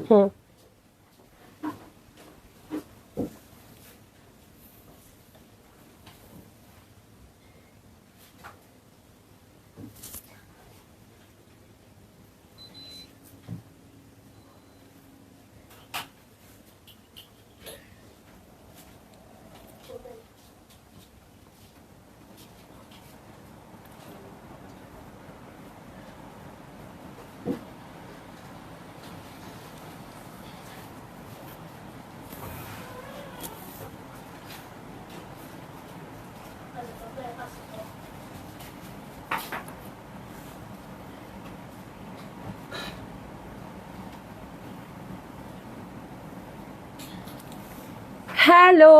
হুম। Hello,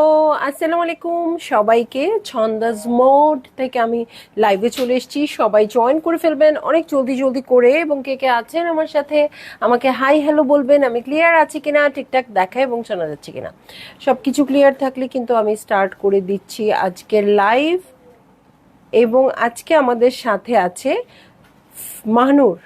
আসসালামু আলাইকুম সবাইকে। ছন্দাজ মোড থেকে আমি লাইভে চলে এসেছি, সবাই জয়েন করে ফেলবেন অনেক জলদি জলদি করে। এবং কে কে আছেন আমার সাথে আমাকে হাই হ্যালো বলবেন। আমি ক্লিয়ার আছি কিনা, ঠিকঠাক দেখা এবং শোনা যাচ্ছে কিনা। সব কিছু ক্লিয়ার থাকলে কিন্তু আমি স্টার্ট করে দিচ্ছি আজকের লাইভ। এবং আজকে আমাদের সাথে আছে মাহনুর,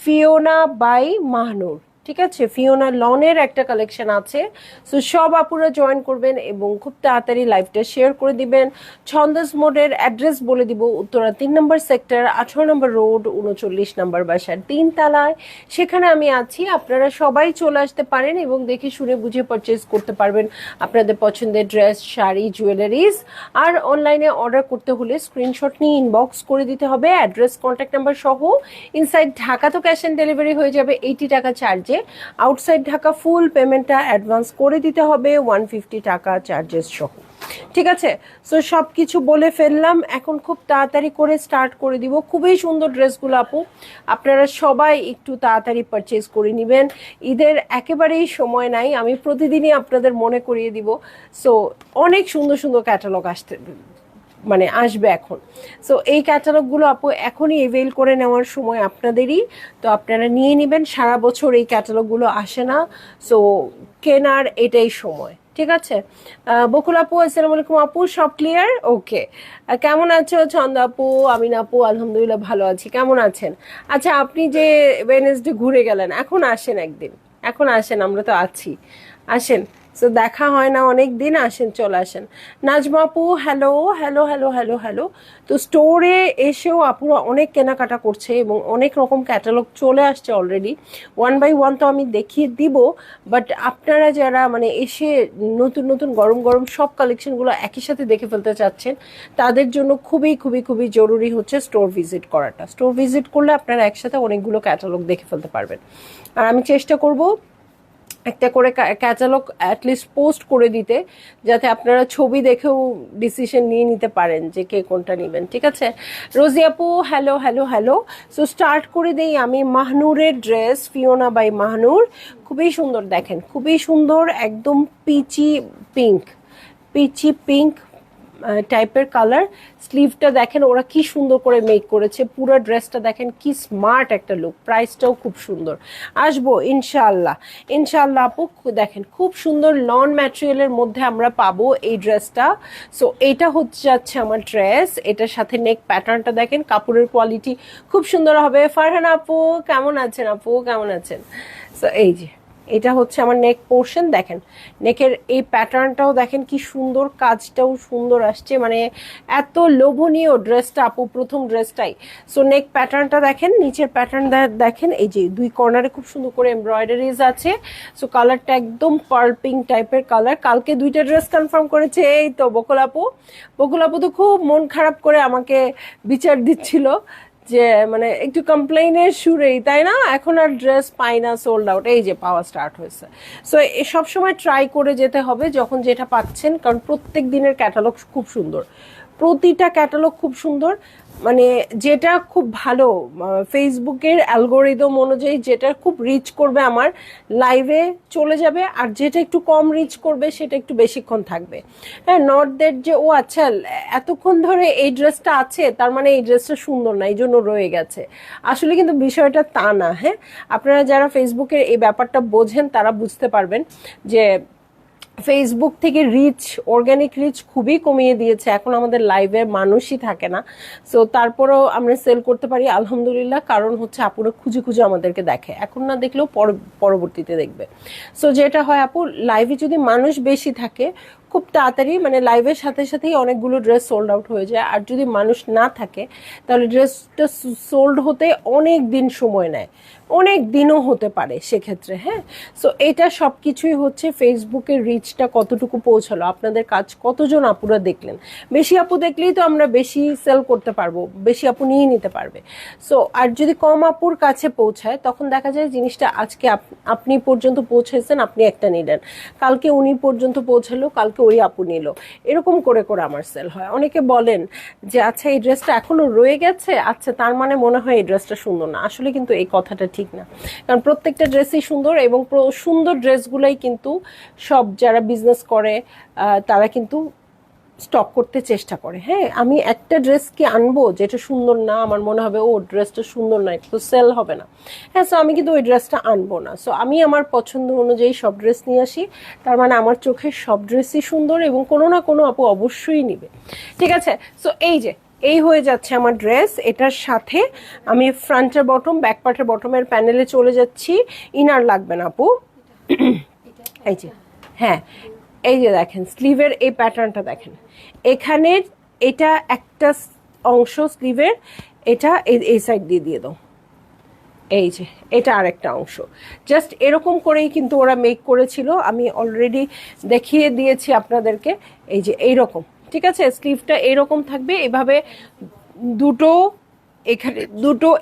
ফিওনা বাই মাহনুর। ঠিক আছে, ফিওনা লনের একটা কালেকশন আছে। সো সব আপুরা জয়েন করবেন এবং খুব তাড়াতাড়ি লাইভটা শেয়ার করে দিবেন। ছন্দাস মোডের অ্যাড্রেস বলে দিব, উত্তরা 3 নম্বর সেক্টর, 18 নম্বর রোড, 39 নম্বর বাসার 3 তলায়। সেখানে আমি আছি, আপনারা সবাই চলে আসতে পারেন এবং দেখে শুনে বুঝে পারচেস করতে পারবেন আপনাদের পছন্দের ড্রেস, শাড়ি, জুয়েলারিজ। আর অনলাইনে অর্ডার করতে হলে স্ক্রিনশট নিয়ে ইনবক্স করে দিতে হবে, অ্যাড্রেস, কন্ট্যাক্ট নাম্বার সহ। ইনসাইড ঢাকা তো ক্যাশ অন ডেলিভারি হয়ে যাবে 80 টাকা চার্জে। আউটসাইড ঢাকা ফুল পেমেন্টটা অ্যাডভান্স করে দিতে হবে 150 টাকা চার্জেস সহ। ঠিক আছে, সো সব কিছু বলে ফেললাম, এখন খুব তাড়াতাড়ি করে স্টার্ট করে দিব। খুবই সুন্দর ড্রেসগুলো আপু, আপনারা সবাই একটু তাড়াতাড়ি পারচেজ করে নেবেন। ঈদের একেবারেই সময় নাই, আমি প্রতিদিনই আপনাদের মনে করিয়ে দিব। সো অনেক সুন্দর সুন্দর ক্যাটালগ আসবে এখন। সো এই ক্যাটালগুলো আপু এখনই এভেল করে নেওয়ার সময় আপনাদেরই। তো আপনারা নিয়ে নেবেন, সারা বছর এই ক্যাটালগুলো আসে না। সো কেনার এটাই সময়। ঠিক আছে, বকুল আপু আসসালামু আলাইকুম আপু, সব ক্লিয়ার? ওকে। কেমন আছো ছন্দা আপু, আমিন আপু? আলহামদুলিল্লাহ ভালো আছি, কেমন আছেন? আচ্ছা, আপনি যে ওয়েনেসডে ঘুরে গেলেন, এখন আসেন একদিন, এখন আসেন, আমরা তো আছি, আসেন। সো দেখা হয় না অনেক দিন, আসেন, চলে আসেন। নাজমা আপু hello hello hello hello hello. তো স্টোরে এসেও আপুরা অনেক কেনাকাটা করছে এবং অনেক রকম ক্যাটালগ চলে আসছে অলরেডি। 1 বাই 1 তো আমি দেখিয়ে দিব, বাট আপনারা যারা এসে নতুন নতুন গরম গরম সব কালেকশনগুলো একই সাথে দেখে ফেলতে চাচ্ছেন, তাদের জন্য খুবই খুবই খুবই জরুরি হচ্ছে স্টোর ভিজিট করাটা। স্টোর ভিজিট করলে আপনারা একসাথে অনেকগুলো ক্যাটালগ দেখে ফেলতে পারবেন। আর আমি চেষ্টা করব একটা করে ক্যাটালগ অ্যাটলিস্ট পোস্ট করে দিতে, যাতে আপনারা ছবি দেখেও ডিসিশন নিয়ে নিতে পারেন যে কে কোনটা নেবেন। ঠিক আছে, রোজি আপু hello hello hello. So start করে দেই আমি। মাহনুরের ড্রেস, ফিওনা বাই মাহনুর, খুবই সুন্দর, দেখেন খুবই সুন্দর, একদম পিচি পিঙ্ক, পিচি পিঙ্ক টাইপের কালার। স্লিভটা দেখেন ওরা কি সুন্দর করে মেক করেছে, পুরো ড্রেসটা দেখেন কি স্মার্ট একটা লুক, প্রাইসটাও খুব সুন্দর। আসবো ইনশাআল্লাহ, ইনশাআল্লাহ আপু। দেখেন খুব সুন্দর লন ম্যাটেরিয়ালের মধ্যে আমরা পাবো এই ড্রেসটা। সো এটা হচ্ছে যাচ্ছে আমার ড্রেস, এটার সাথে নেক প্যাটার্নটা দেখেন, কাপড়ের কোয়ালিটি খুব সুন্দর হবে। ফারহান আপু কেমন আছেন? আপু কেমন আছেন? সো এই যে এটা হচ্ছে আমার নেক পোর্শন, দেখেন নেকের এই প্যাটার্নটাও দেখেন কি সুন্দর, কাজটাও সুন্দর আসছে, এত লোভনীয় ড্রেসটা আপু, প্রথম ড্রেসটাই। সো নেক প্যাটার্নটা দেখেন, নিচের প্যাটার্ন দেখেন, এই যে দুই কর্নারে খুব সুন্দর করে এমব্রয়ডারিজ আছে। সো কালারটা একদম পার্ল পিঙ্ক টাইপের কালার। কালকে 2টা ড্রেস কনফার্ম করেছে এই তো বকুল আপু। বকুল আপু তো খুব মন খারাপ করে আমাকে বিচার দিচ্ছিল যে একটু কমপ্লেইনের সুরেই, তাই না, এখন আর ড্রেস পাই না, সোল্ড আউট। এই যে পাওয়া স্টার্ট হয়েছে। সো সব সময় ট্রাই করে যেতে হবে যখন যেটা পাচ্ছেন, কারণ প্রত্যেক দিনের ক্যাটালগ খুব সুন্দর, প্রতিটা ক্যাটালগ খুব সুন্দর। যেটা খুব ভালো, ফেসবুকের অ্যালগোরিদম অনুযায়ী যেটা খুব রিচ করবে আমার লাইভে চলে যাবে, আর যেটা একটু কম রিচ করবে সেটা একটু বেশিক্ষণ থাকবে। হ্যাঁ, নট দ্যাট যে ও আচ্ছা এতক্ষণ ধরে এই ড্রেসটা আছে তার মানে এই ড্রেসটা সুন্দর না এই জন্য রয়ে গেছে। আসলে কিন্তু বিষয়টা তা না। হ্যাঁ, আপনারা যারা ফেসবুকের এই ব্যাপারটা বোঝেন তারা বুঝতে পারবেন যে ফেসবুক থেকে রিচ, অর্গানিক রিচ খুবই কমিয়ে দিয়েছে, এখন আমাদের লাইভে মানুষই থাকে না। সো তারপরেও আমরা সেল করতে পারি আলহামদুলিল্লাহ, কারণ হচ্ছে আপুরা খুঁজে খুঁজে আমাদেরকে দেখে, এখন না দেখলেও পরবর্তীতে দেখবে। সো যেটা হয় আপু, লাইভে যদি মানুষ বেশি থাকে খুব তাড়াতাড়ি মানে লাইভের সাথে সাথেই অনেকগুলো ড্রেস সোল্ড আউট হয়ে যায়। আর যদি মানুষ না থাকে তাহলে ড্রেসটা সোল্ড হতে অনেক দিন সময় নেয়, অনেক দিনও হতে পারে সেক্ষেত্রে। হ্যাঁ, সো এটা সব কিছুই হচ্ছে ফেসবুকের রিচটা কতটুকু পৌঁছালো, আপনাদের কাজ কতজন আপুরা দেখলেন। বেশি আপু দেখলেই তো আমরা বেশি সেল করতে পারবো, বেশি আপু নিয়ে নিতে পারবে। সো আর যদি কম আপুর কাছে পৌঁছায় তখন দেখা যায় জিনিসটা আজকে আপনি পর্যন্ত পৌঁছেছেন, আপনি একটা নিলেন, কালকে উনি পর্যন্ত পৌঁছালো, কালকে ওই আপু নিল, এরকম করে করে আমার সেল হয়। অনেকে বলেন যে আচ্ছা এই ড্রেসটা এখনো রয়ে গেছে, আচ্ছা তার মানে মনে হয় এই ড্রেসটা সুন্দর না। আসলে কিন্তু এই কথাটা ঠিক না, কারণ প্রত্যেকটা ড্রেসই সুন্দর, এবং সুন্দর ড্রেসগুলাই কিন্তু সব যারা বিজনেস করে তারা কিন্তু স্টক করতে চেষ্টা করে। হ্যাঁ, আমি একটা ড্রেস কি আনবো যেটা সুন্দর না, আমার মনে হবে ও ড্রেসটা সুন্দর না, এটা তো সেল হবে না। হ্যাঁ, সো আমি কিন্তু ওই ড্রেসটা আনবো না। সো আমি আমার পছন্দ অনুযায়ী সব ড্রেস নিয়ে আসি, তার মানে আমার চোখে সব ড্রেসই সুন্দর এবং কোনো না কোনো আপু অবশ্যই নিবে। ঠিক আছে, সো এই হয়ে যাচ্ছে আমার ড্রেস। এটার সাথে আমি ফ্রন্টের বটম, ব্যাক পার্টের বটমের প্যানেলে চলে যাচ্ছি। ইনার লাগবে না আপু। এই যে, হ্যাঁ, এই যে দেখেন স্লিভের এই প্যাটার্নটা দেখেন, এখানে এটা একটা অংশ স্লিভের, এটা এই সাইড দিয়ে দিয়ে দাও, এই যে এটা আরেকটা অংশ। জাস্ট এরকম করেই কিন্তু ওরা মেক করেছিল, আমি অলরেডি দেখিয়ে দিয়েছি আপনাদেরকে। এই যে এইরকম, ঠিক আছে, স্লিভটা এইরকম থাকবে এভাবে, দুটো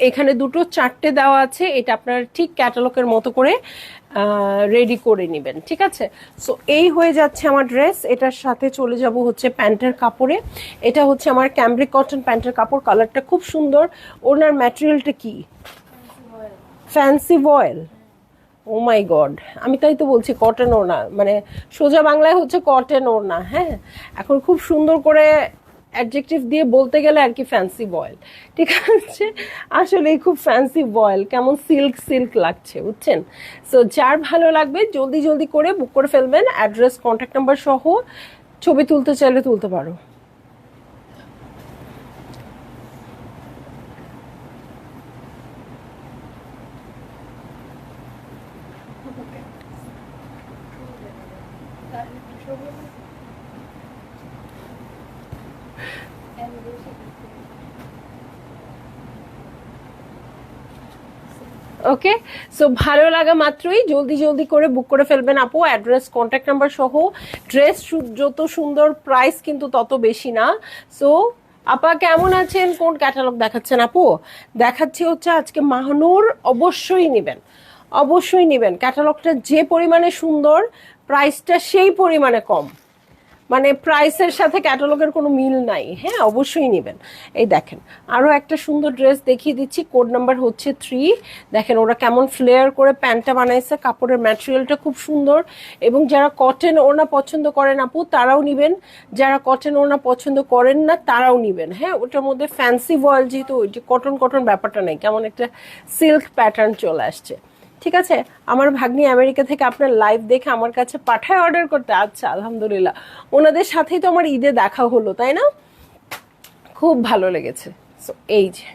এখানে দুটো চারটে দেওয়া আছে, এটা আপনার ঠিক ক্যাটালগের মতো করে রেডি করে নেবেন। ঠিক আছে, সো এই হয়ে যাচ্ছে আমার ড্রেস। এটার সাথে চলে যাব হচ্ছে প্যান্টের কাপড়ে। এটা হচ্ছে আমার ক্যামব্রিক কটন প্যান্টের কাপড়, কালারটা খুব সুন্দর। ওনার ম্যাটেরিয়ালটা কি? ফ্যান্সি ভয়েল। ও মাই গড, আমি তাই তো বলছি কটন ওড়না, মানে সোজা বাংলায় হচ্ছে কটন ওড়না। হ্যাঁ, এখন খুব সুন্দর করে অ্যাডজেক্টিভ দিয়ে বলতে গেলে আর কি ফ্যান্সি বয়েল, ঠিক আছে, আসলে খুব ফ্যান্সি বয়েল, কেমন সিল্ক সিল্ক লাগছে, বুঝছেন। সো যার ভালো লাগবে জলদি জলদি করে বুক করে ফেলবেন, অ্যাড্রেস কন্ট্যাক্ট নাম্বার সহ। ছবি তুলতে চাইলে তুলতে পারো। ওকে, সো ভালো লাগা মাত্রই জলদি জলদি করে বুক করে ফেলবেন আপু, অ্যাড্রেস কন্ট্যাক্ট নাম্বার সহ। ড্রেস যত সুন্দর, প্রাইস কিন্তু তত বেশি না। সো আপা কেমন আছেন? কোন ক্যাটালগ দেখাচ্ছেন আপু? দেখাচ্ছি হচ্ছে আজকে মাহনুর, অবশ্যই নেবেন, অবশ্যই নেবেন। ক্যাটালগটা যে পরিমাণে সুন্দর, প্রাইসটা সেই পরিমাণে কম, মানে প্রাইসের সাথে ক্যাটালগের কোনো মিল নাই। হ্যাঁ, অবশ্যই নেবেন। এই দেখেন আরও একটা সুন্দর ড্রেস দেখিয়ে দিচ্ছি, কোড নাম্বার হচ্ছে 3। দেখেন ওরা কেমন ফ্লেয়ার করে প্যান্টটা বানাইছে, কাপড়ের ম্যাটেরিয়ালটা খুব সুন্দর। এবং যারা কটন ওড়না পছন্দ করেন আপু তারাও নেবেন, যারা কটন ওড়না পছন্দ করেন না তারাও নেবেন। হ্যাঁ, ওটার মধ্যে ফ্যান্সি ভয়েল, যেহেতু ওই যে কটন কটন ব্যাপারটা নেই, কেমন একটা সিল্ক প্যাটার্ন চলে আসছে। ঠিক আছে, আমার ভাগ্নি আমেরিকা থেকে আপনার লাইভ দেখে আমার কাছে পাঠায় অর্ডার করতে। আচ্ছা, আলহামদুলিল্লাহ, ওনাদের সাথেই তো আমার ঈদে দেখা হলো, তাই না? খুব ভালো লেগেছে। সো এই যে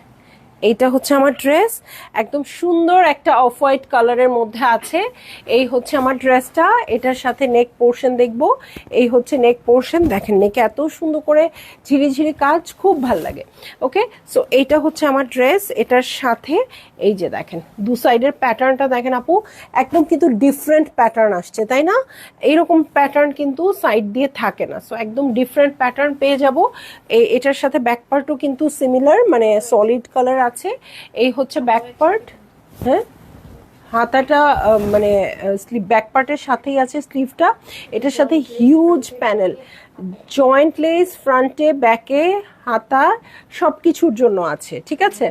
এইটা হচ্ছে আমার ড্রেস, একদম সুন্দর একটা অফ হোয়াইট কালারের মধ্যে আছে। এই হচ্ছে আমার ড্রেসটা, এটার সাথে নেক পোর্শন দেখব। এই হচ্ছে নেক পোর্শন, দেখেন নেকে এত সুন্দর করে ঝিরিঝিরি কাজ, খুব ভাল লাগে। ওকে, সো এইটা হচ্ছে আমার ড্রেস, এটার সাথে এই যে দেখেন দু সাইডের প্যাটার্নটা দেখেন আপু, একদম কিন্তু ডিফারেন্ট প্যাটার্ন আসছে, তাই না? এইরকম প্যাটার্ন কিন্তু সাইড দিয়ে থাকে না, সো একদম ডিফারেন্ট প্যাটার্ন পেয়ে যাব। এটার সাথে ব্যাক পার্টও কিন্তু সিমিলার, মানে সলিড কালার আছে। এই হচ্ছে ব্যাক পার্ট। হ্যাঁ, হাতাটা মানে স্লিভ ব্যাক পার্টের সাথেই আছে স্লিভটা। এটার সাথে হিউজ প্যানেল, জয়েন্ট লেস ফ্রন্টে ব্যাকে হাতা সব কিছুর জন্য আছে। ঠিক আছে,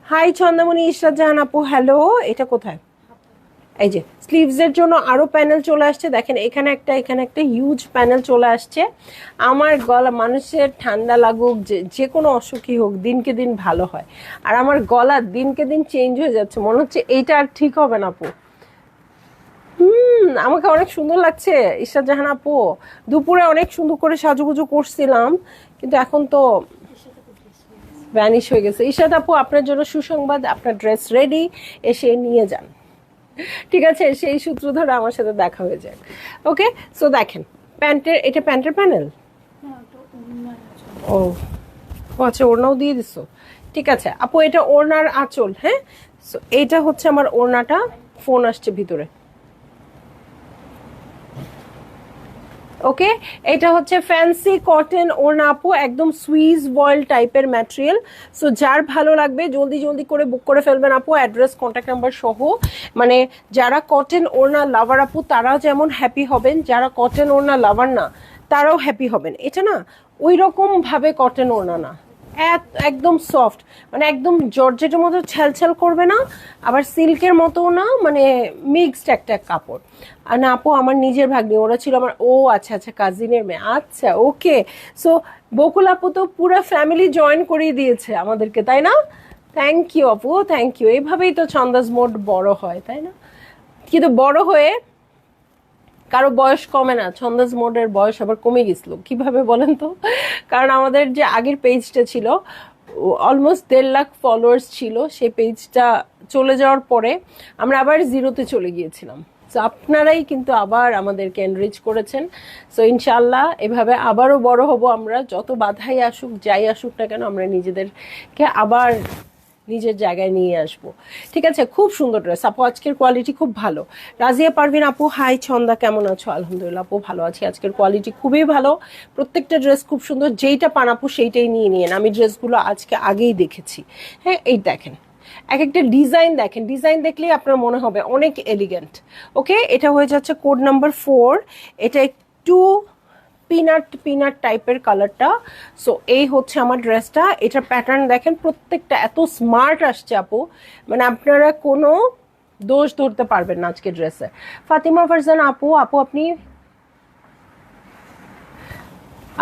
হাই চন্দামণি ইশরাত জাহান আপু, হ্যালো। এটা কোথায়? এই যে স্লিভসের জন্য আরো প্যানেল চলে আসছে, দেখেন এখানে একটা, এখানে একটা হিউজ প্যানেল চলে আসছে। আমার গলা, মানুষের ঠান্ডা লাগুক, যে কোনো অসুখই হোক, দিনকে দিন ভালো হয়, আর আমার গলা দিনকে দিন চেঞ্জ হয়ে যাচ্ছে, মনে হচ্ছে এইটা আর ঠিক হবে না আপু। আমাকে অনেক সুন্দর লাগছে ইশরাত জাহান আপু। দুপুরে অনেক সুন্দর করে সাজুগুজু করছিলাম, কিন্তু এখন তো ভ্যানিশ হয়ে গেছে। ইশরাত আপু, আপনার জন্য সুসংবাদ, আপনার ড্রেস রেডি, এসে নিয়ে যান। ঠিক আছে, সেই সূত্র ধরে আমার সাথে দেখা হয়ে যায়। ওকে, সো দেখেন প্যান্টের, এটা প্যান্টের প্যানেল। ও ও আচ্ছা, ওড়নাও দিয়ে দিছো। ঠিক আছে আপু, এটা ওড়নার আঁচল। হ্যাঁ, সো এইটা হচ্ছে আমার ওড়নাটা। ফোন আসছে ভিতরে। ওকে, এটা হচ্ছে ফ্যান্সি কটন ওড়না আপু, একদম সুইস বয়েল টাইপের ম্যাটেরিয়াল। সো যার ভালো লাগবে জলদি জলদি করে বুক করে ফেলবেন আপু, অ্যাড্রেস কন্ট্যাক্ট নাম্বার সহ। মানে যারা কটন ওড়না লাভার আপু তারা যেমন হ্যাপি হবেন, যারা কটন ওড়না লাভার না তারাও হ্যাপি হবেন। এটা না ওই রকম ভাবে কটন ওড়না না, একদম সফট, মানে একদম জর্জেটের মতো ছ্যালছ্যাল করবে না, আবার সিল্কের মতো না, মানে মিক্সড একটা কাপড়। আর না আপু, আমার নিজের ভাগ্নি, ওরা ছিল আমার, ও আচ্ছা আচ্ছা, কাজিনের মেয়ে, আচ্ছা ওকে। সো বকুল আপু তো পুরো ফ্যামিলি জয়েন করিয়ে দিয়েছে আমাদেরকে, তাই না? থ্যাংক ইউ আপু, থ্যাংক ইউ। এইভাবেই তো ছন্দাজ মোড বড় হয়, তাই না? কিন্তু বড় হয়ে কারো বয়স কমে না, ছন্দাজ মোডের বয়স আবার কমে গেছিল কিভাবে বলেন তো? কারণ আমাদের যে আগের পেজটা ছিল, অলমোস্ট 1.5 লাখ ফলোয়ার্স ছিল, সেই পেজটা চলে যাওয়ার পরে আমরা আবার জিরোতে চলে গিয়েছিলাম। সো আপনারাই কিন্তু আবার আমাদেরকে এনরিচ করেছেন। সো ইনশাল্লাহ এভাবে আবারও বড় হব আমরা, যত বাধাই আসুক যাই আসুক না কেন, আমরা নিজেদেরকে আবার নিজের জায়গায় নিয়ে আসব। ঠিক আছে, খুব সুন্দর ড্রেস আপু, আজকের কোয়ালিটি খুব ভালো। রাজিয়া পারভিন আপু, হাই ছন্দা, কেমন আছো? আলহামদুলিল্লাহ আপু, ভালো আছি। আজকের কোয়ালিটি খুবই ভালো, প্রত্যেকটা ড্রেস খুব সুন্দর। যেইটা পান আপু সেইটাই নিয়ে নিন, আমি ড্রেসগুলো আজকে আগেই দেখেছি। হ্যাঁ, এই দেখেন এক একটা ডিজাইন, দেখেন ডিজাইন দেখলেই আপনার মনে হবে অনেক এলিগেন্ট। ওকে, এটা হয়ে যাচ্ছে কোড নাম্বার 4। এটা একটু পিনাট পিনাট টাইপের কালারটা। সো এই হচ্ছে আমার ড্রেসটা। এটার প্যাটার্ন দেখেন, প্রত্যেকটা এত স্মার্ট আসছে আপু, মানে আপনারা কোনো দোষ ধরতে পারবেন না আজকে ড্রেসে। ফাতিমা ফারজান আপু, আপু আপনি,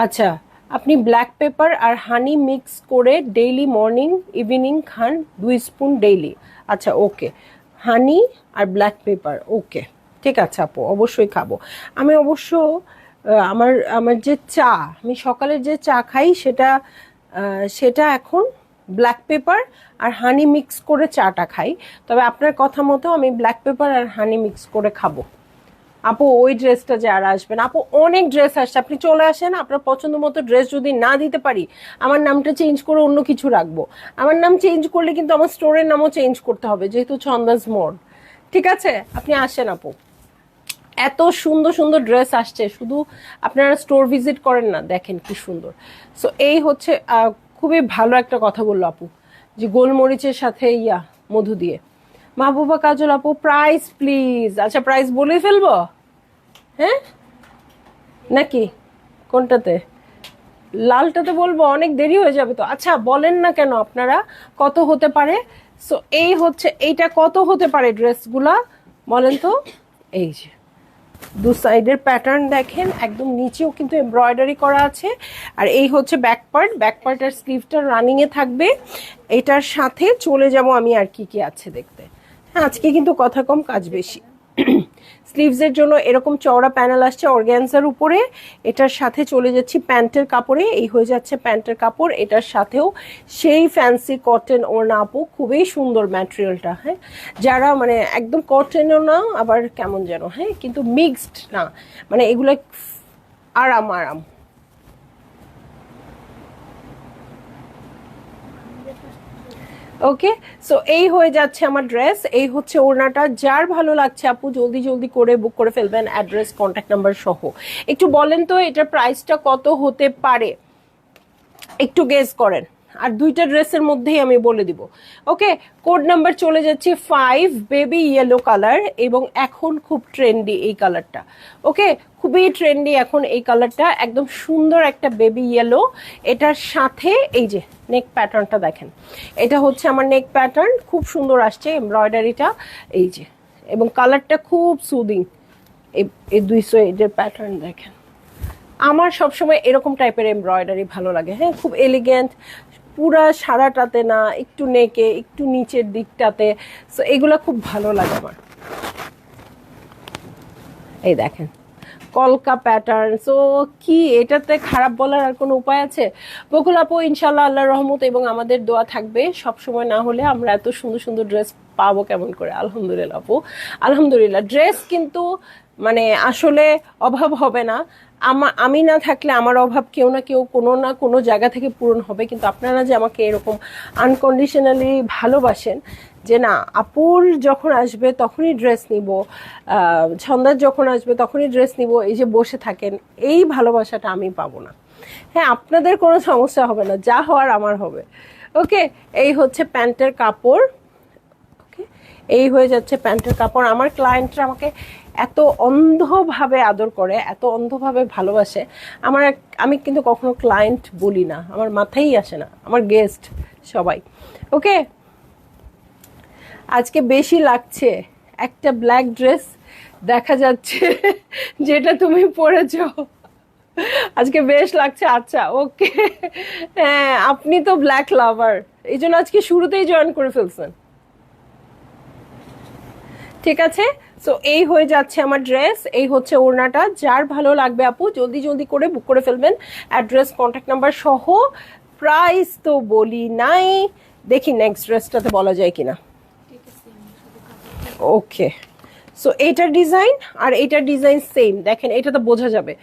আচ্ছা আপনি ব্ল্যাক পেপার আর হানি মিক্স করে ডেইলি মর্নিং ইভিনিং খান 2 স্পুন ডেইলি। আচ্ছা ওকে, হানি আর ব্ল্যাক পেপার, ওকে ঠিক আছে আপু, অবশ্যই খাবো। আমি অবশ্য আমার আমার যে চা, আমি সকালের যে চা খাই সেটা সেটা এখন ব্ল্যাক পেপার আর হানি মিক্স করে চাটা খাই। তবে আপনার কথা মতো আমি ব্ল্যাক পেপার আর হানি মিক্স করে খাবো। আপু ওই ড্রেসটা যে আর আসবেন আপু, অনেক ড্রেস আসছে, আপনি চলে আসেন। আপনার পছন্দ মতো ড্রেস যদি না দিতে পারি, আমার নামটা চেঞ্জ করে অন্য কিছু রাখবো। আমার নাম চেঞ্জ করলে কিন্তু আমার স্টোরের নামও চেঞ্জ করতে হবে, যেহেতু ছন্দাজ মোড। ঠিক আছে, আপনি আসেন আপু, এত সুন্দর সুন্দর ড্রেস আসছে, শুধু আপনারা স্টোর ভিজিট করেন না, দেখেন কি সুন্দর। সো এই হচ্ছে খুবই ভালো একটা কথা বললো আপু, যে গোলমরিচের সাথে মধু দিয়ে। মাহবুবা কাজল আপু, প্রাইস প্লিজ। আচ্ছা প্রাইস বলে ফেলবো? হ্যাঁ নাকি কোনটাতে? লালটাতে বলবো? অনেক দেরি হয়ে যাবে তো। আচ্ছা বলেন না কেন আপনারা, কত হতে পারে? সো এই হচ্ছে, এইটা কত হতে পারে ড্রেসগুলা বলেন তো? এই যে দু সাইডের প্যাটার্ন দেখেন, একদম নিচেও কিন্তু এমব্রয়ডারি করা আছে। আর এই হচ্ছে ব্যাক পার্ট, ব্যাক পার্ট আর স্লিভটা রানিংয়ে থাকবে। এটার সাথে চলে যাব আমি আর কি কি আছে দেখতে। হ্যাঁ, আজকে কিন্তু কথা কম কাজ বেশি। স্লিভসের জন্য এরকম চওড়া প্যানেল আসছে অর্গ্যানজার উপরে, এটার সাথে চলে যাচ্ছি প্যান্টের কাপড়ে। এই হয়ে যাচ্ছে প্যান্টের কাপড়, এটার সাথেও সেই ফ্যান্সি কটন ওড়না আপু, খুবই সুন্দর ম্যাটেরিয়ালটা। হ্যাঁ, যারা মানে একদম কটনও না আবার কেমন যেন, হ্যাঁ কিন্তু মিক্সড না, মানে এগুলো আরাম আরাম। ওকে, সো এই হয়ে যাচ্ছে আমার ড্রেস, এই হচ্ছে ওড়নাটা। যার ভালো লাগছে আপু জলদি জলদি করে বুক করে ফেলবেন, অ্যাড্রেস কন্ট্যাক্ট নাম্বার সহ। একটু বলেন তো এটার প্রাইসটা কত হতে পারে, একটু গেস করেন। আর দুইটা ড্রেসের মধ্যেই আমি বলে দিব। ওকে, কোড নাম্বার চলে যাচ্ছে 5, বেবি ইয়েলো কালার, এবং এখন খুব ট্রেন্ডি এই কালারটা। ওকে, খুবই ট্রেন্ডি এখন এই কালারটা, একদম সুন্দর একটা বেবি ইয়েলো। এটার সাথে এই যে নেক প্যাটার্নটা দেখেন, এটা হচ্ছে আমার নেক প্যাটার্ন, খুব সুন্দর আসছে এমব্রয়ডারিটা এই যে, এবং কালারটা খুব সুদিং। এই 200 এর প্যাটার্ন দেখেন, আমার সবসময় এরকম টাইপের এমব্রয়ডারি ভালো লাগে। হ্যাঁ, খুব এলিগেন্ট, পুরা সারাটাতে না, একটু নেকে, একটু নিচের দিকটাতে। সো এগুলো খুব ভালো লাগে আমার। এই দেখেন কলকা প্যাটার্ন। সো কি এটাতে খারাপ বলার আর কোনো উপায় আছে? বকুল আপু ইনশাল্লাহ আল্লাহর রহমত এবং আমাদের দোয়া থাকবে সব সময়, না হলে আমরা এত সুন্দর সুন্দর ড্রেস পাবো কেমন করে? আলহামদুলিল্লাহ আপু, আলহামদুলিল্লাহ। ড্রেস কিন্তু মানে আসলে অভাব হবে না। আমি না থাকলে আমার অভাব কেউ না কেউ কোনো না কোনো জায়গা থেকে পূরণ হবে। কিন্তু আপনারা যে আমাকে এরকম আনকন্ডিশনালি ভালোবাসেন, যে না আপুর যখন আসবে তখনই ড্রেস নিব, ছন্দার যখন আসবে তখনই ড্রেস নিব, এই যে বসে থাকেন, এই ভালোবাসাটা আমি পাবো না। হ্যাঁ, আপনাদের কোনো সমস্যা হবে না, যা হওয়ার আমার হবে। ওকে, এই হচ্ছে প্যান্টের কাপড়। ওকে, এই হয়ে যাচ্ছে প্যান্টের কাপড়। আমার ক্লায়েন্টরা আমাকে এত অন্ধভাবে আদর করে, এত অন্ধভাবে ভালোবাসে। আমি কিন্তু কখনো ক্লায়েন্ট বলি না, আমার মাথায়ই আসে না, আমার গেস্ট সবাই। ওকে, আজকে বেশি লাগছে একটা ব্ল্যাক ড্রেস দেখা যাচ্ছে যেটা তুমি পরেছো, আজকে বেশ লাগছে। আচ্ছা ওকে, হ্যাঁ আপনি তো ব্ল্যাক লাভার, এই জন্য আজকে শুরুতেই জয়েন করে ফেলছেন। ঠিক আছে, সো এই হয়ে যাচ্ছে আমার ড্রেস, এই হচ্ছে ওড়নাটা। যার ভালো লাগবে আপু জলদি জলদি করে বুক করে ফেলবেন, অ্যাড্রেস কন্ট্যাক্ট নাম্বার সহ। প্রাইস তো বলি নাই, দেখি নেক্সট ড্রেসটাতে বলা যায় কিনা। ওকে, সো এইটার ডিজাইন আর এইটার ডিজাইন সেম, দেখেন এটা তো বোঝা যাবে।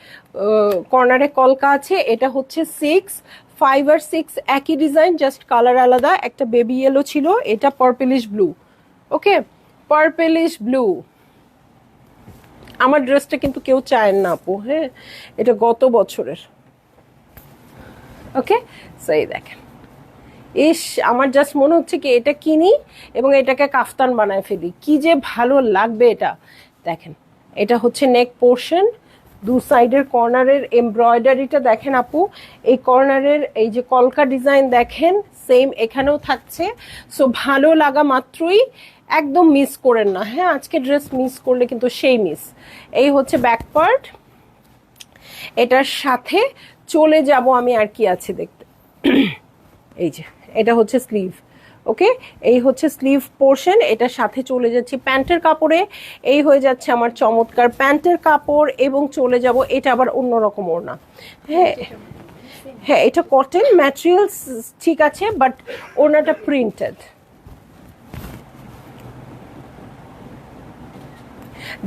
কর্নারে কলকা আছে, এটা হচ্ছে 6, 5 আর 6 একই ডিজাইন, জাস্ট কালার আলাদা। একটা বেবি ইয়েলো ছিল, এটা পার্পলিশ ব্লু। ওকে, পার্পলিশ ব্লু। আমার ড্রেসটা কিন্তু কেউ চায় না আপু, হ্যাঁ এটা গত বছরের। ওকে, সেই দেখেন, ইস আমার জাস্ট মনে হচ্ছে কি এটা কিনি এবং এটাকে কাফতান বানায় ফেলি, কি যে ভালো লাগবে এটা। দেখেন এটা হচ্ছে নেক পোর্শন, দু সাইডের কর্নারের এমব্রয়ডারিটা দেখেন আপু, এই কর্নারের এই যে কলকা ডিজাইন দেখেন, সেম এখানেও থাকছে। সো ভালো লাগা মাত্রই একদম মিস করেন না, হ্যাঁ আজকে ড্রেস মিস করলে কিন্তু সেই মিস। এই হচ্ছে ব্যাক পার্ট, এটার সাথে চলে যাব আমি আর কি আছে দেখতে। এই যে এটা হচ্ছে স্লিভ। ওকে, এই হচ্ছে স্লিভ পোর্শন, এটার সাথে চলে যাচ্ছি প্যান্টের কাপড়ে। এই হয়ে যাচ্ছে আমার চমৎকার প্যান্টের কাপড়, এবং চলে যাব এটা আবার অন্যরকম ওড়না। হ্যাঁ হ্যাঁ, এটা কটন ম্যাটেরিয়ালস ঠিক আছে, বাট ওড়নাটা প্রিন্টেড।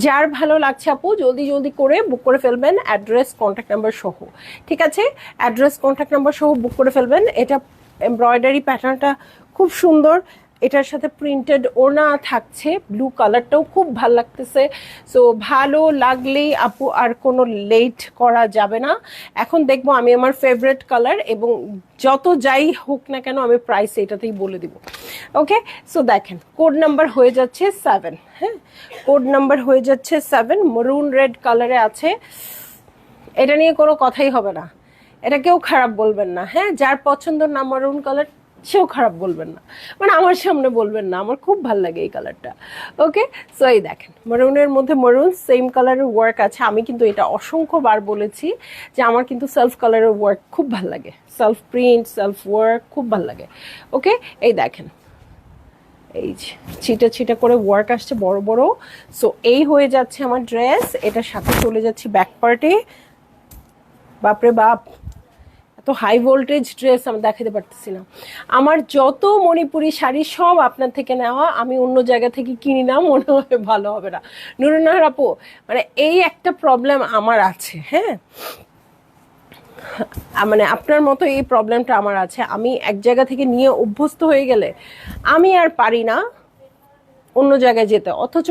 যার ভালো লাগছে আপু জলদি জলদি করে বুক করে ফেলবেন, অ্যাড্রেস কন্ট্যাক্ট নাম্বার সহ। ঠিক আছে, অ্যাড্রেস কন্ট্যাক্ট নাম্বার সহ বুক করে ফেলবেন। এটা এমব্রয়ডারি প্যাটার্নটা খুব সুন্দর, এটার সাথে প্রিন্টেড ওড়না থাকছে, ব্লু কালারটাও খুব ভালো লাগতেছে। সো ভালো লাগলেই আপু আর কোনো লেট করা যাবে না। এখন দেখবো আমি আমার ফেভারিট কালার, এবং যত যাই হোক না কেন আমি প্রাইস এটাতেই বলে দিব। ওকে, সো দেখেন কোড নাম্বার হয়ে যাচ্ছে 7। হ্যাঁ, কোড নাম্বার হয়ে যাচ্ছে 7, মরুন রেড কালারে আছে। এটা নিয়ে কোনো কথাই হবে না, এটা কেউ খারাপ বলবেন না। হ্যাঁ, যার পছন্দ না মারুন কালার সেও খারাপ বলবেন না, মানে আমার সামনে বলবেন না, আমার খুব ভালো লাগে এই কালারটা। ওকে, সো এই দেখেন মারুনের মধ্যে মারুন সেম কালারের ওয়ার্ক আছে। আমি কিন্তু এটা অসংখ্যবার বলেছি যে আমার কিন্তু সেলফ কালারের ওয়ার্ক খুব ভালো লাগে, সেলফ প্রিন্ট সেলফ ওয়ার্ক খুব ভালো লাগে। ওকে, এই দেখেন এই যে ছিটা ছিটা করে ওয়ার্ক আসছে বড় বড়। সো এই হয়ে যাচ্ছে আমার ড্রেস, এটার সাথে চলে যাচ্ছি ব্যাক পার্টে। বাপরে বাপ, এত হাই ভোল্টেজ ড্রেস আমি দেখাতে পারতেছি না। আমার যত মণিপুরি শাড়ি সব আপনার থেকে নেওয়া, আমি অন্য জায়গা থেকে কিনি না, মনে হয় ভালো হবে না। নুরুন্নাহার আপু, মানে এই একটা প্রবলেম আমার আছে। হ্যাঁ, মানে আপনার মতো এই প্রবলেমটা আমার আছে, আমি এক জায়গা থেকে নিয়ে অভ্যস্ত হয়ে গেলে আমি আর পারি না অন্য জায়গায় যেতে। অথচ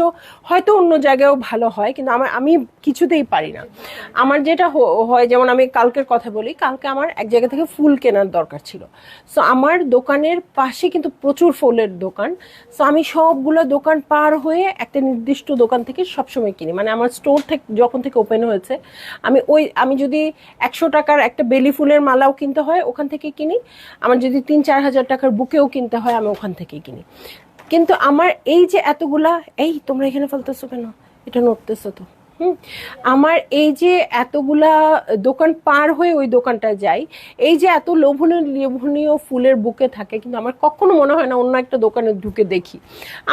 হয়তো অন্য জায়গায়ও ভালো হয়, কিন্তু আমি কিছুতেই পারি না। আমার যেটা হয়, যেমন আমি কালকের কথা বলি, কালকে আমার এক জায়গা থেকে ফুল কেনার দরকার ছিল। সো আমার দোকানের পাশে কিন্তু প্রচুর ফুলের দোকান। সো আমি সবগুলো দোকান পার হয়ে একটা নির্দিষ্ট দোকান থেকে সবসময় কিনি, মানে আমার স্টোর থেকে যখন থেকে ওপেন হয়েছে আমি যদি 100 টাকার একটা বেলি ফুলের মালাও কিনতে হয় ওখান থেকে কিনি, আমার যদি 3-4 হাজার টাকার বুকেও কিনতে হয় আমি ওখান থেকেই কিনি। কিন্তু আমার এই যে এতগুলা, এই তোমরা এখানে ফেলতেছো কেন, এটা নড়তেছো তো, আমার এই যে এতগুলা দোকান পার হয়ে ওই দোকানটায় যাই, এই যে এত লোভনীয় লোভনীয় ফুলের বুকে থাকে, কিন্তু আমার কখনো মনে হয় না অন্য একটা দোকানে ঢুকে দেখি।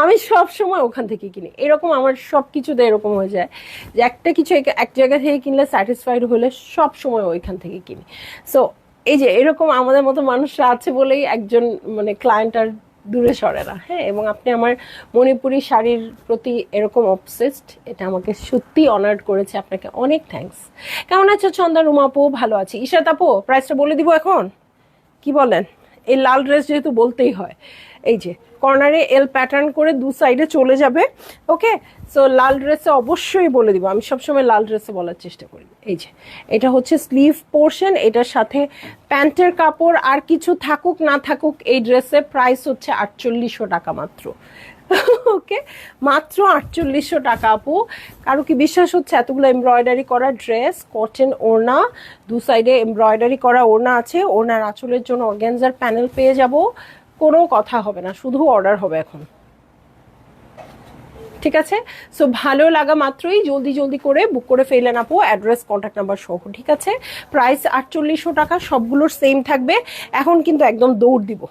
আমি সব সময় ওখান থেকে কিনি। এরকম আমার সব কিছুতে এরকম হয়ে যায় যে একটা কিছু এক জায়গা থেকে কিনলে স্যাটিসফাইড হলে সব সময় ওইখান থেকে কিনি। সো এই যে এরকম আমাদের মতো মানুষরা আছে বলেই একজন মানে ক্লায়েন্ট আর দূরে সরে না। হ্যাঁ, এবং আপনি আমার মণিপুরি শাড়ির প্রতি এরকম অবসেসড, এটা আমাকে সত্যি অনার্ড করেছে। আপনাকে অনেক থ্যাঙ্কস। কেমন আছো চন্দা? রুমা আপু ভালো আছি। ঈশাত আপু প্রাইসটা বলে দিব এখন, কি বলেন? এই লাল ড্রেস যেহেতু বলতেই হয়, এই যে কর্নারে এল প্যাটার্ন করে দু সাইডে চলে যাবে। ওকে, সো লাল ড্রেসে অবশ্যই বলে দিব, আমি সবসময় লাল ড্রেসে বলার চেষ্টা করি। এই যে এটা হচ্ছে স্লিভ পোর্শন, এটার সাথে প্যান্টের কাপড়, আর কিছু থাকুক না থাকুক এই ড্রেসের প্রাইস হচ্ছে 4800 টাকা মাত্র। ওকে, মাত্র 4800 টাকা আপু। কারো কি বিশ্বাস হচ্ছে? এতগুলো এমব্রয়ডারি করা ড্রেস, কটন ওড়না, দু সাইডে এমব্রয়ডারি করা ওড়না আছে, ওড়নার আঁচলের জন্য অর্গানজার প্যানেল পেয়ে যাব, কোনো কথা হবে না, শুধু অর্ডার হবে এখন। ঠিক আছে, সো ভালো লাগা মাত্রই জলদি জলদি করে বুক করে ফেলেন আপু, অ্যাড্রেস কন্ট্যাক্ট নাম্বার সহ। ঠিক আছে, প্রাইস 4800 টাকা, সবগুলোর সেম থাকবে। এখন কিন্তু একদম দৌড় দিব,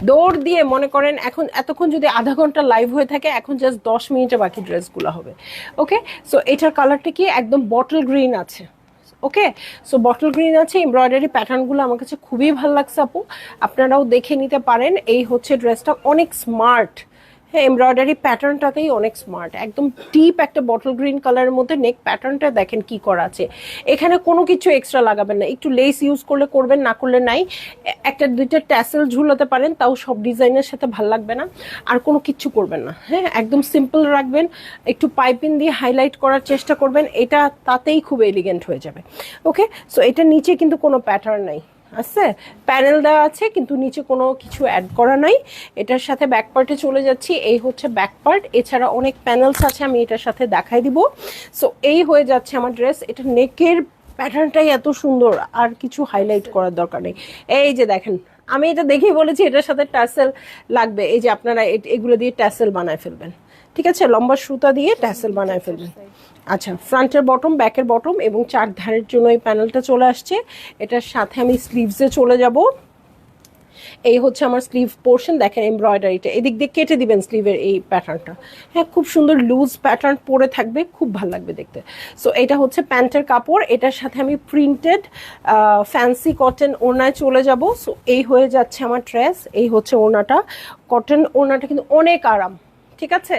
দৌড় দিয়ে মনে করেন এখন এতক্ষণ যদি আধা ঘন্টা লাইভ হয়ে থাকে, এখন জাস্ট 10 মিনিটে বাকি ড্রেসগুলো হবে। ওকে, সো এটার কালারটা কি একদম বটল গ্রিন আছে। ওকে, সো বটল গ্রিন আছে, এমব্রয়ডারি প্যাটার্নগুলো আমার কাছে খুবই ভালো লাগছে আপু, আপনারাও দেখে নিতে পারেন। এই হচ্ছে ড্রেসটা, অনেক স্মার্ট। হ্যাঁ, এমব্রয়ডারি প্যাটার্নটাতেই অনেক স্মার্ট, একদম ডিপ একটা বটল গ্রিন কালারের মধ্যে নেক প্যাটার্নটা দেখেন কি করা আছে। এখানে কোনো কিছু এক্সট্রা লাগাবেন না, একটু লেস ইউজ করলে করবেন, না করলে নাই। একটা দুইটা ট্যাসেল ঝুলাতে পারেন, তাও সব ডিজাইনের সাথে ভাল লাগবে না। আর কোনো কিছু করবেন না, হ্যাঁ একদম সিম্পল রাখবেন, একটু পাইপিং দিয়ে হাইলাইট করার চেষ্টা করবেন, এটা তাতেই খুব এলিগেন্ট হয়ে যাবে। ওকে, সো এটা নিচে কিন্তু কোনো প্যাটার্ন নাই, আছে প্যানেল দেওয়া আছে কিন্তু নিচে কোনো কিছু অ্যাড করা নাই। এটার সাথে ব্যাক পার্টে চলে যাচ্ছি, এই হচ্ছে ব্যাক পার্ট, এছাড়া অনেক প্যানেলস আছে, আমি এটার সাথে দেখাই দিব। সো এই হয়ে যাচ্ছে আমার ড্রেস। এটা নেকের প্যাটার্নটাই এত সুন্দর, আর কিছু হাইলাইট করার দরকার নেই। এই যে দেখেন, আমি এটা দেখেই বলেছি এটার সাথে ট্যাসেল লাগবে। এই যে আপনারা এগুলো দিয়ে ট্যাসেল বানায় ফেলবেন, ঠিক আছে, লম্বা সুতা দিয়ে ট্যাসেল বানায় ফেলবেন। আচ্ছা, ফ্রন্টের বটম, ব্যাকের বটম এবং চার ধারের জন্য এই প্যানেলটা চলে আসছে। এটার সাথে আমি স্লিভসে চলে যাব। এই হচ্ছে আমার স্লিভ পোর্শন, দেখেন এমব্রয়ডারিটা এদিক দিয়ে কেটে দিবেন স্লিভের এই প্যাটার্নটা। হ্যাঁ, খুব সুন্দর লুজ প্যাটার্ন পরে থাকবে, খুব ভালো লাগবে দেখতে। সো এটা হচ্ছে প্যান্টের কাপড়, এটার সাথে আমি প্রিন্টেড ফ্যান্সি কটন ওড়নায় চলে যাব। সো এই হয়ে যাচ্ছে আমার ড্রেস, এই হচ্ছে ওড়নাটা, কটন ওড়নাটা কিন্তু অনেক আরাম। ঠিক আছে,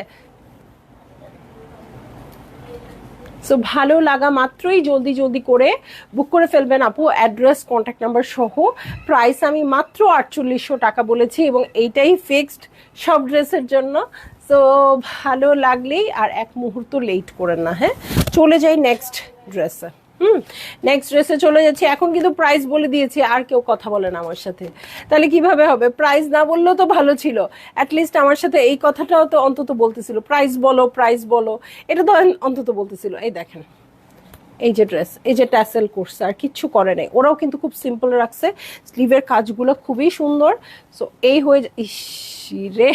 সো ভালো লাগা মাত্রই জলদি জলদি করে বুক করে ফেলবেন আপু, অ্যাড্রেস কন্ট্যাক্ট নাম্বার সহ। প্রাইস আমি মাত্র 4800 টাকা বলেছি, এবং এইটাই ফিক্সড সব ড্রেসের জন্য। সো ভালো লাগলেই আর এক মুহূর্ত লেট করেন না। হ্যাঁ, চলে যাই নেক্সট ড্রেসে। নেক্সট ড্রেসে চলে যাচ্ছি। এখন কিন্তু প্রাইস বলে দিয়েছি, আর কেউ কথা বলে না আমার সাথে, তাহলে কিভাবে হবে? প্রাইস না বললেও তো ভালো ছিল, অ্যাটলিস্ট আমার সাথে এই কথাটাও তো অন্তত বলতেছিল, প্রাইস বলো প্রাইস বলো, এটা তো অন্তত বলতেছিল। এই দেখেন, এই যে ড্রেস, এই যে ট্যাসেল করছে, আর কিচ্ছু করে নাই। ওরাও কিন্তু খুব সিম্পল রাখছে, স্লিভের কাজগুলো খুবই সুন্দর। সো এই হয়ে ইস রে,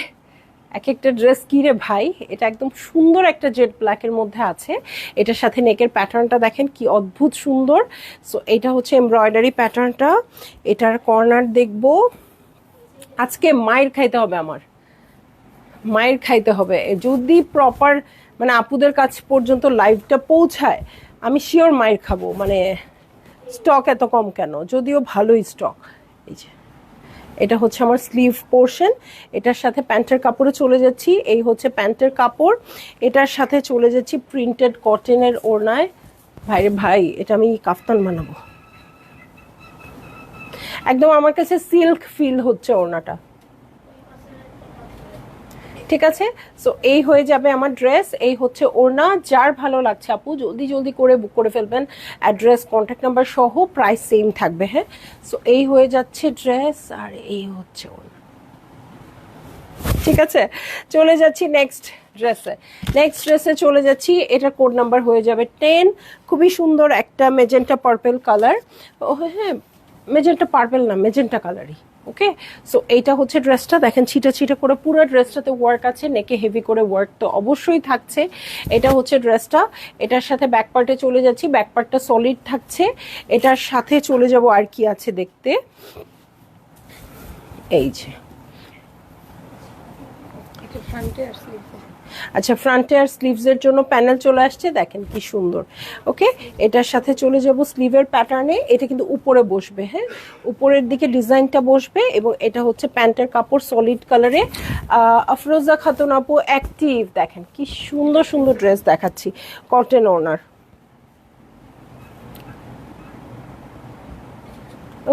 এক একটা ড্রেস কি রে ভাই, এটা একদম সুন্দর একটা জেড ব্ল্যাকের মধ্যে আছে। এটার সাথে নেকের প্যাটার্নটা দেখেন কি অদ্ভুত সুন্দর। সো এটা হচ্ছে এমব্রয়ডারি প্যাটার্নটা, এটার কর্নার দেখব। আজকে মায়ের খাইতে হবে, আমার মায়ের খাইতে হবে, যদি প্রপার মানে আপুদের কাছ পর্যন্ত লাইভটা পৌঁছায় আমি শিওর মায়ের খাবো। মানে স্টক এত কম কেন, যদিও ভালোই স্টক। এই যে এটা হচ্ছে আমার স্লিভ পোর্শন, এটার সাথে প্যান্টের কাপড়ে চলে যাচ্ছি। এই হচ্ছে প্যান্টের কাপড়, এটার সাথে চলে যাচ্ছি প্রিন্টেড কটনের ওড়নায়। ভাইরে ভাই, এটা আমি কাফতান বানাবো, একদম আমার কাছে সিল্ক ফিল হচ্ছে ওড়নাটা। ঠিক আছে, সো এই হয়ে যাবে আমার ড্রেস, এই হচ্ছে ওড়না। যার ভালো লাগছে আপু জলদি জলদি করে বুক করে ফেলবেন, অ্যাড্রেস কন্ট্যাক্ট নাম্বার সহ, প্রাইস সেম থাকবে। হ্যাঁ, সো এই হয়ে যাচ্ছে ড্রেস, আর এই হচ্ছে ওড়না। ঠিক আছে, চলে যাচ্ছি নেক্সট ড্রেসে। নেক্সট ড্রেসে চলে যাচ্ছি, এটা কোড নাম্বার হয়ে যাবে 10। খুবই সুন্দর একটা মেজেন্টা পার্পেল কালার। ও হ্যাঁ, মেজেন্টা পার্পেল না, মেজেন্টা কালারই, ওকে, সো এইটা হচ্ছে ড্রেসটা। দেখেন ছিটা ছিটা করে পুরো ড্রেসটাতে ওয়ার্ক আছে, নেকে হেভি করে ওয়ার্ক তো অবশ্যই থাকছে। এটা হচ্ছে ড্রেসটা। এটার সাথে ব্যাক পার্টে চলে যাচ্ছি, ব্যাক পার্টটা সলিড থাকছে। এটার সাথে চলে যাব আর কি আছে দেখতে, এই যে আচ্ছা ফ্রন্টে আর স্লিভসের জন্য প্যানেল চলে আসছে, দেখেন কি সুন্দর। ওকে, এটার সাথে চলে যাব স্লিভের প্যাটার্নে। এটা কিন্তু উপরে বসবে, হ্যাঁ উপরের দিকে ডিজাইনটা বসবে। এবং এটা হচ্ছে প্যান্টের কাপড় সলিড কালারে। আফরোজা খাতুন আপু অ্যাক্টিভ, দেখেন কি সুন্দর সুন্দর ড্রেস দেখাচ্ছি, কটন ওনার।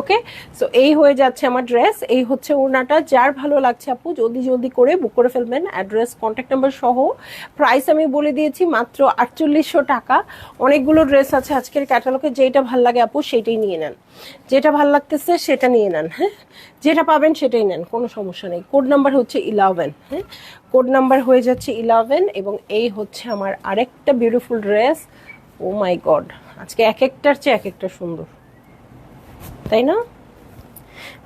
ওকে, সো এই হয়ে যাচ্ছে আমার ড্রেস। এই হচ্ছে ওড়নাটা। যার ভালো লাগছে আপু জলদি জলদি করে বুক করে ফেলবেন, অ্যাড্রেস কন্ট্যাক্ট নাম্বার সহ। প্রাইস আমি বলে দিয়েছি মাত্র 4800 টাকা। অনেকগুলো ড্রেস আছে আজকের ক্যাটালগে, যেটা ভাল লাগে আপু সেটাই নিয়ে নেন, যেটা ভাল লাগতেছে সেটা নিয়ে নেন। হ্যাঁ, যেটা পাবেন সেটাই নেন, কোনো সমস্যা নেই। কোড নাম্বার হচ্ছে 11, হ্যাঁ কোড নাম্বার হয়ে যাচ্ছে 11। এবং এই হচ্ছে আমার আরেকটা বিউটিফুল ড্রেস। ও মাই গড, আজকে এক একটার চেয়ে এক একটা সুন্দর, তাই না?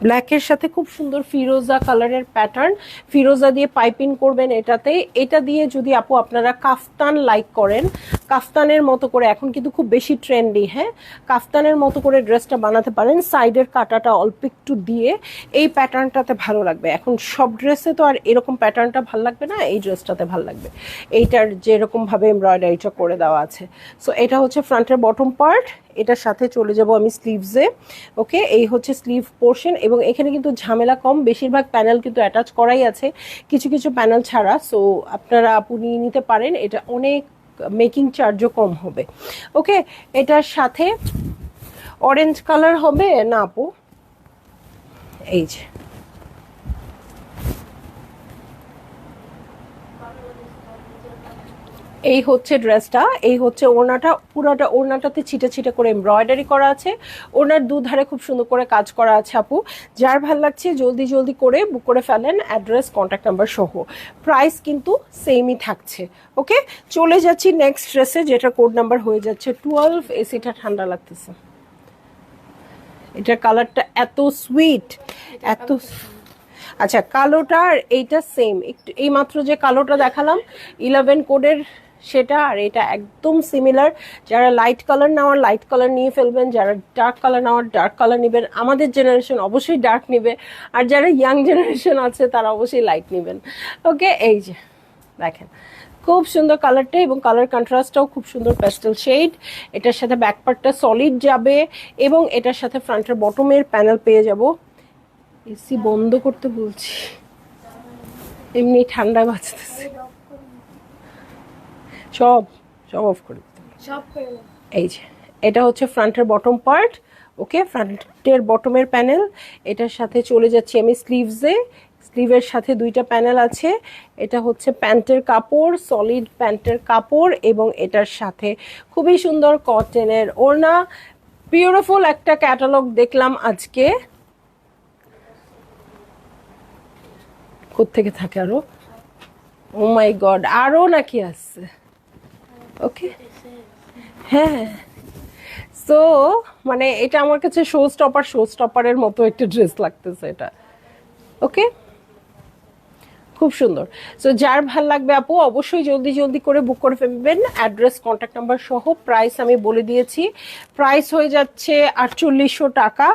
ব্ল্যাকের সাথে খুব সুন্দর ফিরোজা কালারের প্যাটার্ন, ফিরোজা দিয়ে পাইপিং করবেন এটাতে। এটা দিয়ে যদি আপু আপনারা কাফতান লাইক করেন, কাফতানের মতো করে, এখন কিন্তু খুব বেশি ট্রেন্ডি, হ্যাঁ কাফতানের মতো করে ড্রেসটা বানাতে পারেন। সাইডের কাটাটা অল্প একটু দিয়ে এই প্যাটার্নটাতে ভালো লাগবে। এখন সব ড্রেসে তো আর এরকম প্যাটার্নটা ভালো লাগবে না, এই ড্রেসটাতে ভালো লাগবে, এইটার যেরকমভাবে এমব্রয়ডারিটা করে দেওয়া আছে। সো এটা হচ্ছে ফ্রন্টের বটম পার্ট, এটার সাথে চলে যাব আমি স্লিভসে। ওকে, এই হচ্ছে স্লিভ পোর্শন। এবং এখানে কিন্তু ঝামেলা কম, বেশিরভাগ প্যানেল কিন্তু অ্যাটাচ করাই আছে, কিছু কিছু প্যানেল ছাড়া। সো আপনারা আপু নিয়ে নিতে পারেন, এটা অনেক মেকিং চার্জও কম হবে। ওকে, এটার সাথে অরেঞ্জ কালার হবে না আপু, এই যে এই হচ্ছে ড্রেসটা, এই হচ্ছে ওড়নাটা। পুরোটা ওড়নাটাতে ছিটে ছিটে করে এমব্রয়ডারি করা আছে, ওড়নার দুধারে খুব সুন্দর করে কাজ করা আছে আপু। যার ভাল লাগছে জলদি জলদি করে বুক করে ফেলেন, অ্যাড্রেস কন্ট্যাক্ট নাম্বার সহ। প্রাইস কিন্তু সেমই থাকছে। ওকে, চলে যাচ্ছি নেক্সট ড্রেসে, যেটা কোড নাম্বার হয়ে যাচ্ছে 12। এসিটা ঠান্ডা লাগতেছে, এটার কালারটা এত সুইট, এত আচ্ছা কালোটা আর এইটা সেম, একটু এই মাত্র যে কালোটা দেখালাম 11 কোডের সেটা, আর এটা একদম সিমিলার। যারা লাইট কালার নেওয়ার লাইট কালার নিয়ে ফেলবেন, যারা ডার্ক কালার নেওয়ার ডার্ক কালার নেবেন। আমাদের জেনারেশন অবশ্যই ডার্ক নেবে, আর যারা ইয়াং জেনারেশন আছে তারা অবশ্যই লাইট নেবেন। ওকে, এই যে দেখেন খুব সুন্দর কালারটা, এবং কালার কন্ট্রাস্টটাও খুব সুন্দর প্যাস্টেল শেড। এটার সাথে ব্যাক পার্টটা সলিড যাবে, এবং এটার সাথে ফ্রন্টের বটমের প্যানেল পেয়ে যাব। এসি বন্ধ করতে বলছি, এমনি ঠান্ডায় বাঁচতেছে, সব সব অফ করে দিতে, এই যে এটা হচ্ছে ফ্রন্টের বটম পার্ট। ওকে, ফ্রন্টের বটমের প্যানেল। এটার সাথে চলে যাচ্ছি আমি স্লিভসে, স্লিভের সাথে দুইটা প্যানেল আছে। এটা হচ্ছে প্যান্টের কাপড়, সলিড প্যান্টের কাপড়, এবং এটার সাথে খুবই সুন্দর কটনের ওড়না। বিউটিফুল একটা ক্যাটালগ দেখলাম আজকে। কোত্থেকে থাকে আরো, ও মাই গড আরো নাকি আসছে। ওকে, হ্যাঁ সো মানে এটা আমার কাছে শো স্টপারের মতো একটা ড্রেস লাগতেছে এটা। ওকে, খুব সুন্দর। সো যার ভাল লাগবে আপু অবশ্যই জলদি জলদি করে বুক করে ফেলবেন, অ্যাড্রেস কন্ট্যাক্ট নাম্বার সহ। প্রাইস আমি বলে দিয়েছি, প্রাইস হয়ে যাচ্ছে 4800 টাকা।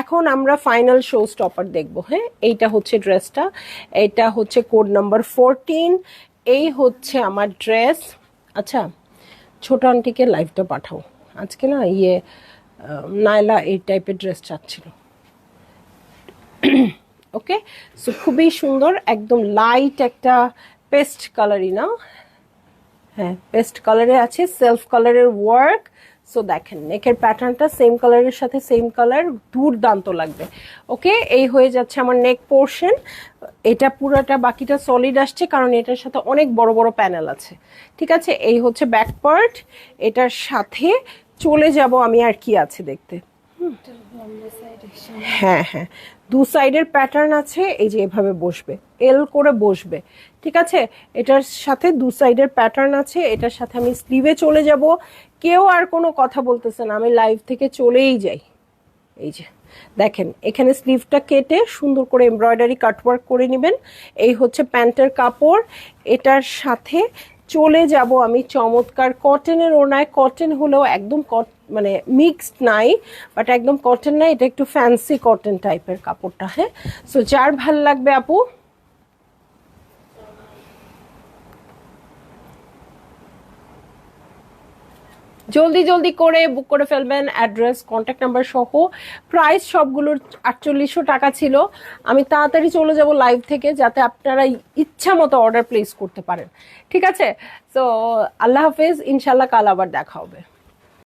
এখন আমরা ফাইনাল শো স্টপার দেখবো। হ্যাঁ, এইটা হচ্ছে ড্রেসটা, এটা হচ্ছে কোড নাম্বার 14। এই হচ্ছে আমার ড্রেস। আচ্ছা ছোট আন্টিকে লাইভটা পাঠাও আজকে, না নাইলা এই টাইপের ড্রেস চাচ্ছিল। ওকে, সো খুবই সুন্দর, একদম লাইট একটা পেস্ট কালারই না, হ্যাঁ পেস্ট কালারে আছে, সেলফ কালারের ওয়ার্ক। সো দেখেন নেকের প্যাটার্নটা সেম কালারের সাথে সেম কালার, দুর্দান্ত লাগবে। ওকে, এই হয়ে যাচ্ছে আমার নেক পোর্শন। এটা পুরাটা বাকিটা সলিড আসছে, কারণ এটার সাথে অনেক বড় বড় প্যানেল আছে। ঠিক আছে, এই হচ্ছে ব্যাক পার্ট। এটার সাথে চলে যাব আমি আর কি আছে দেখতে। হ্যাঁ হ্যাঁ, দু সাইডের প্যাটার্ন আছে, এই যে এভাবে বসবে, এল করে বসবে। ঠিক আছে, এটার সাথে দু সাইডের প্যাটার্ন আছে। এটার সাথে আমি স্লিভে চলে যাব। কেউ আর কোনো কথা বলতেছে না, আমি লাইভ থেকে চলেই যাই। এই যে দেখেন এখানে স্লিভটা কেটে সুন্দর করে এমব্রয়ডারি কাটওয়ার্ক করে নেবেন। এই হচ্ছে প্যান্টের কাপড়। এটার সাথে চলে যাব আমি চমৎকার কটনের ওড়নায়। কটন হলেও একদম মানে মিক্সড নাই, বাট একদম কটন নাই, এটা একটু ফ্যান্সি কটন টাইপের কাপড়টা। হ্যাঁ, সো যার ভাল লাগবে আপু জলদি জলদি করে বুক করে ফেলবেন, অ্যাড্রেস কন্ট্যাক্ট নাম্বার সহ। প্রাইস সবগুলোর 4800 টাকা ছিল। আমি তাড়াতাড়ি চলে যাব লাইভ থেকে, যাতে আপনারা ইচ্ছা মতো অর্ডার প্লেস করতে পারেন। ঠিক আছে, তো আল্লাহ হাফেজ, ইনশাল্লাহ কাল আবার দেখা হবে।